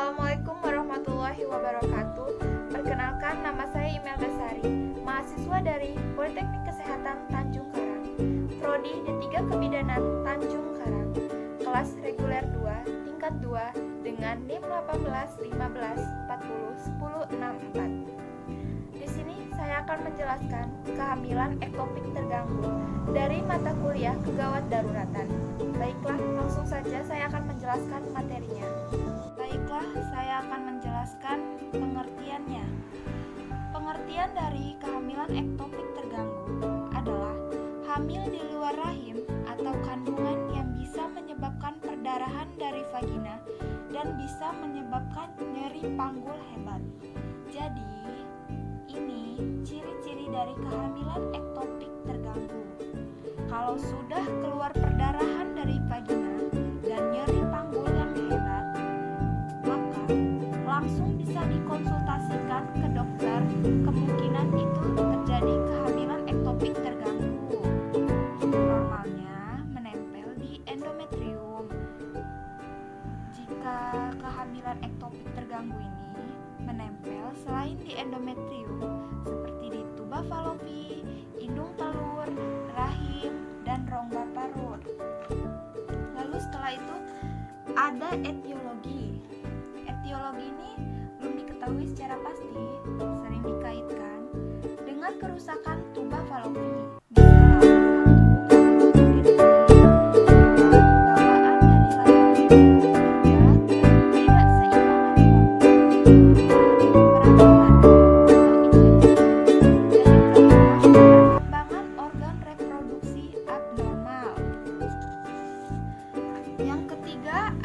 Assalamualaikum warahmatullahi wabarakatuh. Perkenalkan, nama saya Imelda Sari, mahasiswa dari Politeknik Kesehatan Tanjung Karang, Prodi D3 Kebidanan Tanjung Karang, kelas reguler 2, tingkat 2 dengan NIM 18 15 40 10 64. Di sini saya akan menjelaskan kehamilan ektopik terganggu dari mata kuliah kegawat daruratan. Baiklah, langsung saja saya akan menjelaskan materinya. Baiklah, saya akan menjelaskan pengertiannya. Pengertian dari kehamilan ektopik terganggu adalah hamil di luar rahim atau kandungan yang bisa menyebabkan perdarahan dari vagina dan bisa menyebabkan nyeri panggul hebat. Jadi, ini ciri-ciri dari kehamilan ektopik terganggu. Kalau sudah keluar perdarahan dari vagina dan nyeri panggul yang hebat, maka langsung bisa dikonsultasikan ke dokter. Kemungkinan itu terjadi kehamilan ektopik terganggu. Normalnya menempel di endometrium. Jika kehamilan ektopik terganggu ini menempel selain di endometrium, seperti di tuba falopi, indung telur, rahim, dan rongga parut. Lalu setelah itu ada etiologi. Etiologi ini belum diketahui secara pasti, sering dikaitkan dengan kerusakan tuba falopi.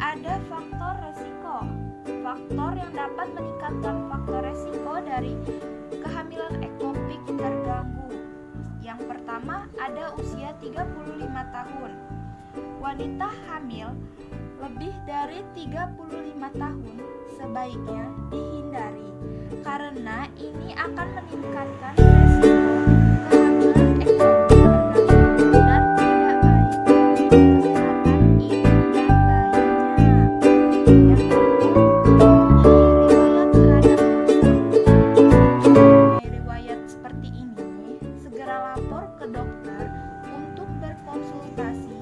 Ada faktor resiko. Faktor yang dapat meningkatkan faktor resiko dari kehamilan ektopik terganggu. Yang pertama, ada usia 35 tahun. Wanita hamil lebih dari 35 tahun sebaiknya dihindari karena ini akan meningkatkan resiko kehamilan ektopik terganggu dan tidak baik untuk kesehatan ibu dan bayinya. Yang kedua, riwayat seperti ini, segera lapor ke dokter untuk berkonsultasi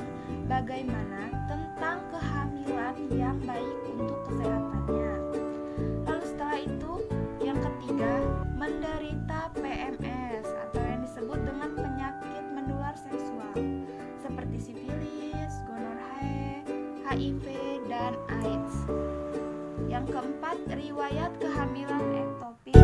bagaimana tentang kehamilan yang baik untuk kesehatannya. Lalu setelah itu, yang ketiga, menderita PMS atau yang disebut dengan penyakit menular seksual seperti sifilis, gonorrhea, HIV, dan AIDS. Yang keempat, riwayat kehamilan ektopik.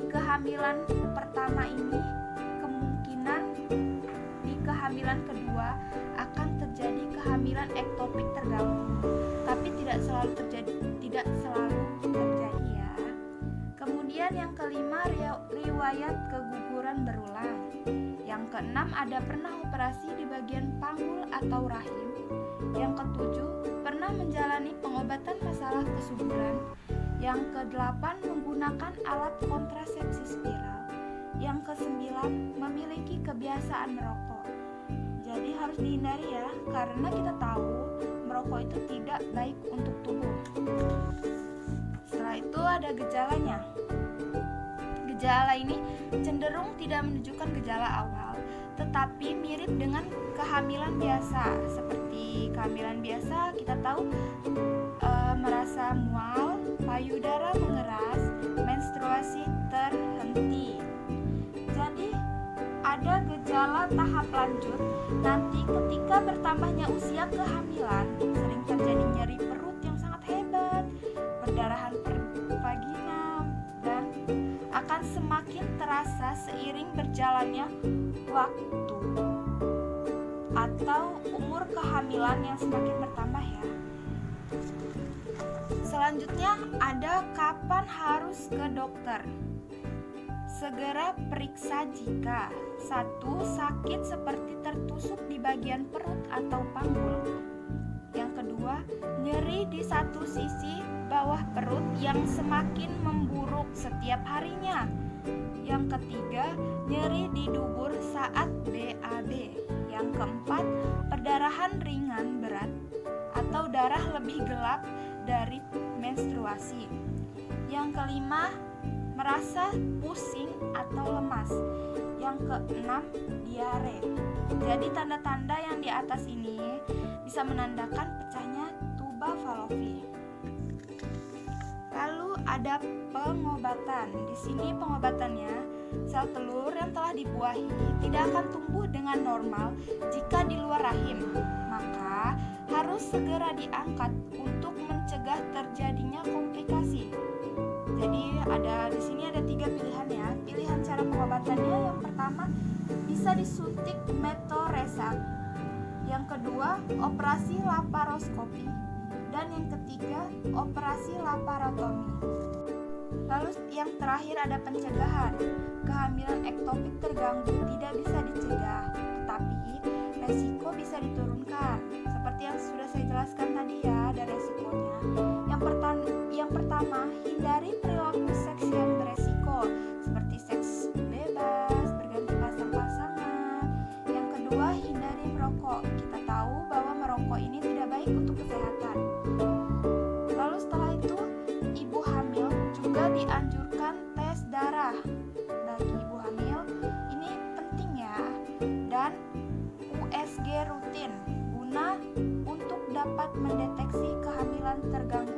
Kehamilan pertama ini kemungkinan di kehamilan kedua akan terjadi kehamilan ektopik terganggu, tapi tidak selalu terjadi ya. Kemudian yang kelima, riwayat keguguran berulang. Yang keenam, ada pernah operasi di bagian panggul atau rahim. Yang ketujuh, pernah menjalani pengobatan masalah kesuburan. Yang kedelapan, menggunakan alat kontrasepsi spiral. Yang kesembilan, memiliki kebiasaan merokok. Jadi harus dihindari ya, karena kita tahu merokok itu tidak baik untuk tubuh. Setelah itu ada gejalanya. Gejala ini cenderung tidak menunjukkan gejala awal, tetapi mirip dengan kehamilan biasa. Seperti kehamilan biasa, kita tahu merasa mual, payudara mengeras, menstruasi terhenti. Jadi ada gejala tahap lanjut nanti ketika bertambahnya usia kehamilan, sering terjadi nyeri perut yang sangat hebat, perdarahan vagina, dan akan semakin terasa seiring berjalannya waktu atau umur kehamilan yang semakin bertambah ya. Selanjutnya ada kapan harus ke dokter. Segera periksa jika 1. Sakit seperti tertusuk di bagian perut atau panggul. Yang kedua, nyeri di satu sisi bawah perut. perut yang semakin memburuk setiap harinya. Yang ketiga, nyeri di dubur saat BAB. Yang keempat, perdarahan ringan berat atau darah lebih gelap dari menstruasi. Yang kelima, merasa pusing atau lemas. Yang keenam, diare. Jadi tanda-tanda yang di atas ini bisa menandakan pecahnya tuba Falopi. Lalu ada pengobatan. Di sini pengobatannya, sel telur yang telah dibuahi tidak akan tumbuh dengan normal jika di luar rahim. Maka harus segera diangkat untuk mencegah terjadinya komplikasi. Jadi di sini ada 3 pilihan ya. Pilihan cara pengobatannya, yang pertama bisa disuntik metoresat. Yang kedua, operasi laparoskopi. Dan yang ketiga, operasi laparotomi. Lalu yang terakhir ada pencegahan. Kehamilan ektopik terganggu tidak bisa dicegah, tetapi resiko bisa diturunkan. Seperti yang sudah saya jelaskan tadi ya, ada resikonya. Yang pertama, hindari perilaku seks yang beresiko, seperti seks bebas, berganti pasang-pasangan. Yang kedua, hindari merokok. Kita tahu bahwa merokok ini tidak baik untuk kesehatan. Lalu setelah itu, ibu hamil juga dianjurkan tes darah. Bagi ibu hamil ini penting ya, dan USG rutin guna untuk dapat mendeteksi kehamilan terganggu